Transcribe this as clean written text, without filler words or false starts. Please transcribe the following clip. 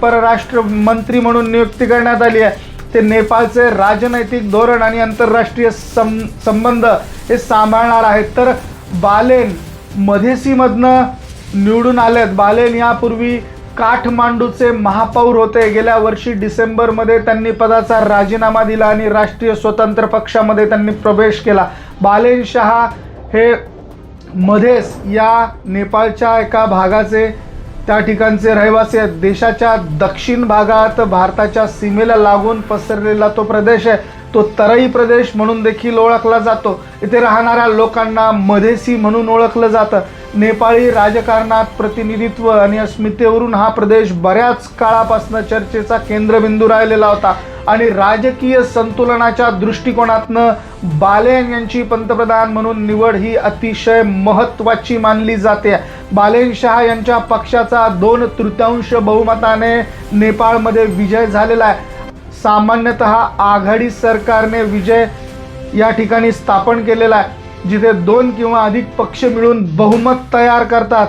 परराष्ट्र मंत्री म्हणून नियुक्ती करण्यात आली आहे. ते नेपाळचे राजनैतिक धोरण आणि आंतरराष्ट्रीय संबंध हे सांभाळणार आहेत. तर बालेन मधेसीमधनं निवडून आलेत. बालेन यापूर्वी काठमांडूचे महापौर होते. गेल्या वर्षी डिसेंबरमध्ये त्यांनी पदाचा राजीनामा दिला आणि राष्ट्रीय स्वतंत्र पक्षामध्ये त्यांनी प्रवेश केला. बालेन शाह हे मधेस या नेपाळच्या एका भागाचे त्या ठिकाणचे रहिवासी आहेत. देशाच्या दक्षिण भागात भारताच्या सीमेला लागून पसरलेला तो प्रदेश आहे. तो तराई प्रदेश म्हणून देखील ओळखला जातो. इथे राहणाऱ्या लोकांना मधेसी म्हणून ओळखलं जातं. नेपाळी राजकारणात प्रतिनिधित्व आणि अस्मितेवरून हा प्रदेश बऱ्याच काळापासून चर्चेचा केंद्रबिंदू राहिलेला होता आणि राजकीय संतुलनाच्या दृष्टिकोनातनं बालेन यांची पंतप्रधान म्हणून निवड ही अतिशय महत्त्वाची मानली जाते. बालेन शाह यांच्या पक्षाचा 2/3 बहुमताने नेपाळमध्ये विजय झालेला आहे. सामान्यतः आघाडी सरकारने विजय या ठिकाणी स्थापन केलेला आहे, जिथे 2 किंवा अधिक पक्ष मिळून बहुमत तयार करतात.